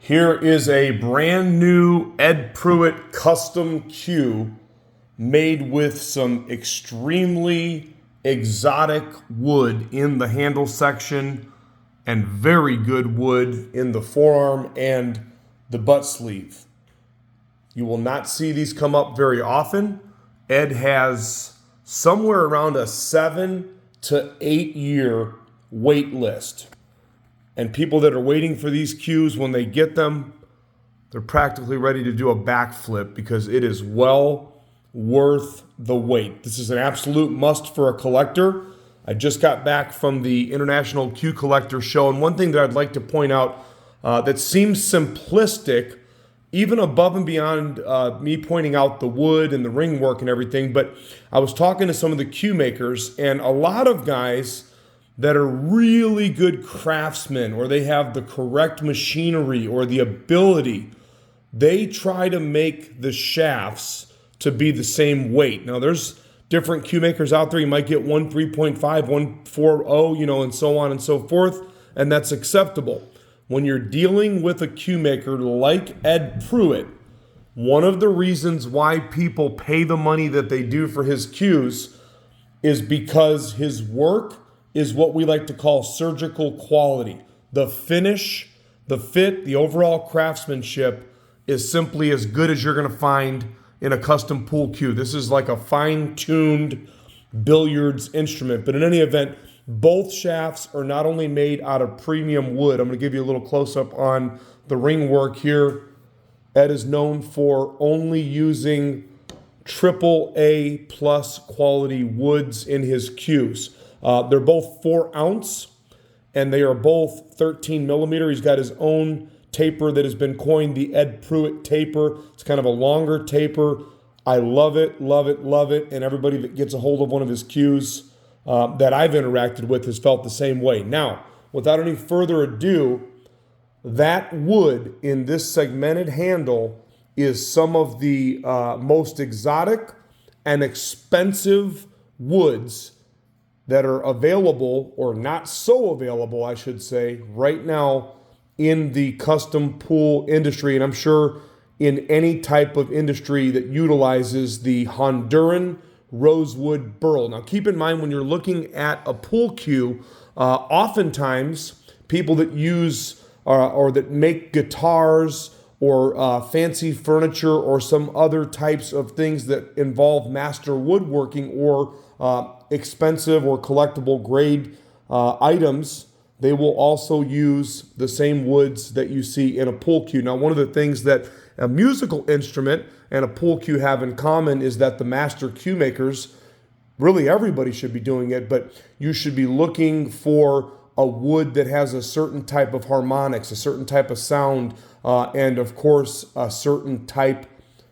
Here is a brand new Ed Puit custom cue made with some extremely exotic wood in the handle section and very good wood in the forearm and the butt sleeve. You will not see these come up very often. Ed has somewhere around a 7 to 8 year wait list. And people that are waiting for these cues, when they get them, they're practically ready to do a backflip because it is well worth the wait. This is an absolute must for a collector. I just got back from the International Cue Collector Show, and one thing that I'd like to point out that seems simplistic, even above and beyond me pointing out the wood and the ring work and everything, but I was talking to some of the cue makers, and a lot of guys that are really good craftsmen, or they have the correct machinery or the ability, they try to make the shafts to be the same weight. Now there's different cue makers out there. You might get one 3.5, one 4.0, and so on and so forth, and that's acceptable. When you're dealing with a cue maker like Ed Puit, one of the reasons why people pay the money that they do for his cues is because his work is what we like to call surgical quality. The finish, the fit, the overall craftsmanship is simply as good as you're going to find in a custom pool cue. This is like a fine-tuned billiards instrument. But in any event, both shafts are not only made out of premium wood. I'm going to give you a little close-up on the ring work here. Ed is known for only using AAA plus quality woods in his cues. They're both 4 ounce and they are both 13 millimeter. He's got his own taper that has been coined the Ed Puit taper. It's kind of a longer taper. I love it, love it, love it. And everybody that gets a hold of one of his cues that I've interacted with has felt the same way. Now, without any further ado, that wood in this segmented handle is some of the most exotic and expensive woods that are available, or not so available, I should say, right now in the custom pool industry. And I'm sure in any type of industry that utilizes the Honduran Rosewood Burl. Now, keep in mind when you're looking at a pool cue, oftentimes people that use or that make guitars or fancy furniture or some other types of things that involve master woodworking or expensive or collectible grade items, they will also use the same woods that you see in a pool cue. Now, one of the things that a musical instrument and a pool cue have in common is that the master cue makers, really everybody should be doing it, but you should be looking for a wood that has a certain type of harmonics, a certain type of sound, and of course, a certain type,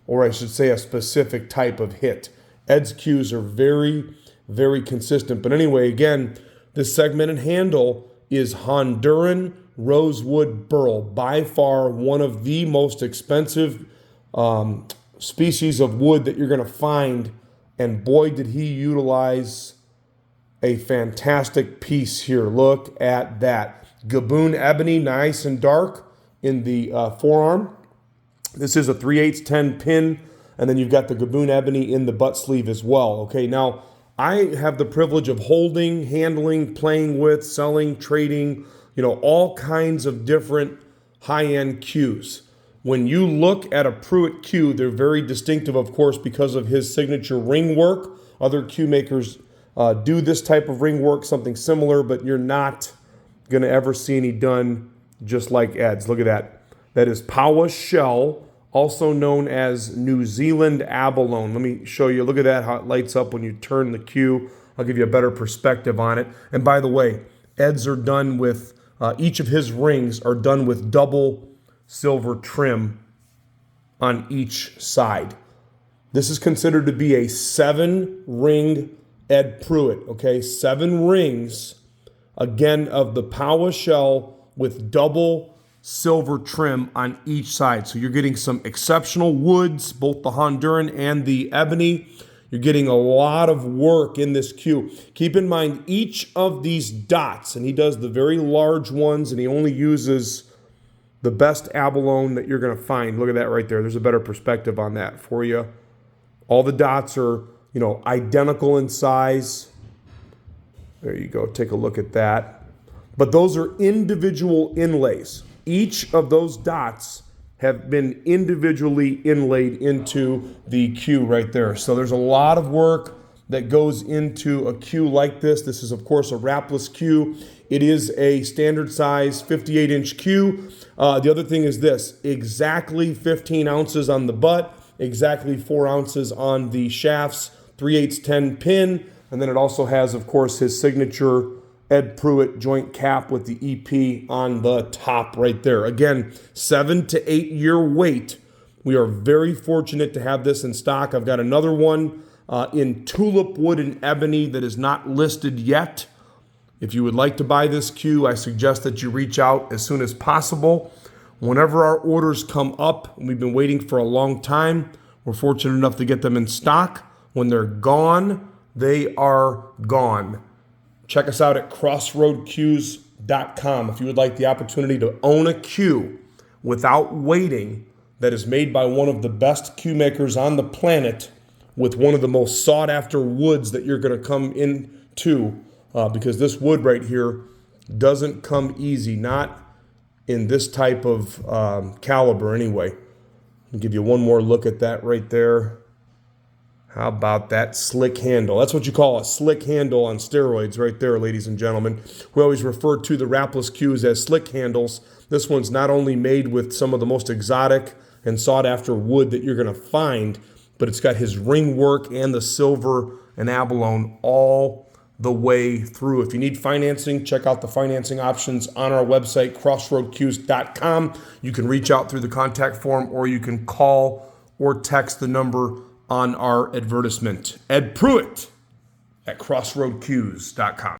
or I should say a specific type of hit. Ed's cues are very, very consistent. But anyway, again, this segmented handle is Honduran Rosewood Burl, by far one of the most expensive species of wood that you're going to find. And boy, did he utilize a fantastic piece here. Look at that. Gabon Ebony, nice and dark in the forearm. This is a 3/8 10 pin. And then you've got the Gabon Ebony in the butt sleeve as well. Okay, now I have the privilege of holding, handling, playing with, selling, trading, all kinds of different high-end cues. When you look at a Prewitt cue, they're very distinctive, of course, because of his signature ring work. Other cue makers do this type of ring work, something similar, but you're not going to ever see any done just like Ed's. Look at that. That is Paua shell, also known as New Zealand abalone. Let me show you. Look at that, how it lights up when you turn the cue. I'll give you a better perspective on it. And by the way, Ed's are done with, each of his rings are done with double silver trim on each side. This is considered to be a 7-ring Ed Puit, okay? 7 rings, again, of the Paua shell with double silver trim on each side. So you're getting some exceptional woods, both the Honduran and the Ebony. You're getting a lot of work in this cue. Keep in mind each of these dots, and he does the very large ones, and he only uses the best abalone that you're going to find. Look at that right there. There's a better perspective on that for you. All the dots are, you know, identical in size. There you go. Take a look at that. But those are individual inlays. Each of those dots have been individually inlaid into the cue right there. So there's a lot of work that goes into a cue like this. This is, of course, a wrapless cue. It is a standard size 58-inch cue. The other thing is this, exactly 15 ounces on the butt, exactly 4 ounces on the shafts, 3/8 10 pin, and then it also has, of course, his signature Ed Puit joint cap with the EP on the top right there. Again, 7 to 8 year wait. We are very fortunate to have this in stock. I've got another one in tulip wood and ebony that is not listed yet. If you would like to buy this cue, I suggest that you reach out as soon as possible. Whenever our orders come up, and we've been waiting for a long time, we're fortunate enough to get them in stock. When they're gone, they are gone. Check us out at crossroadcues.com if you would like the opportunity to own a cue without waiting that is made by one of the best cue makers on the planet with one of the most sought after woods that you're going to come into because this wood right here doesn't come easy, not in this type of caliber anyway. I'll give you one more look at that right there. How about that slick handle? That's what you call a slick handle on steroids right there, ladies and gentlemen. We always refer to the wrapless cues as slick handles. This one's not only made with some of the most exotic and sought after wood that you're going to find, but it's got his ring work and the silver and abalone all the way through. If you need financing, check out the financing options on our website, crossroadcues.com. You can reach out through the contact form or you can call or text the number on our advertisement. Ed Puit at crossroadcues.com.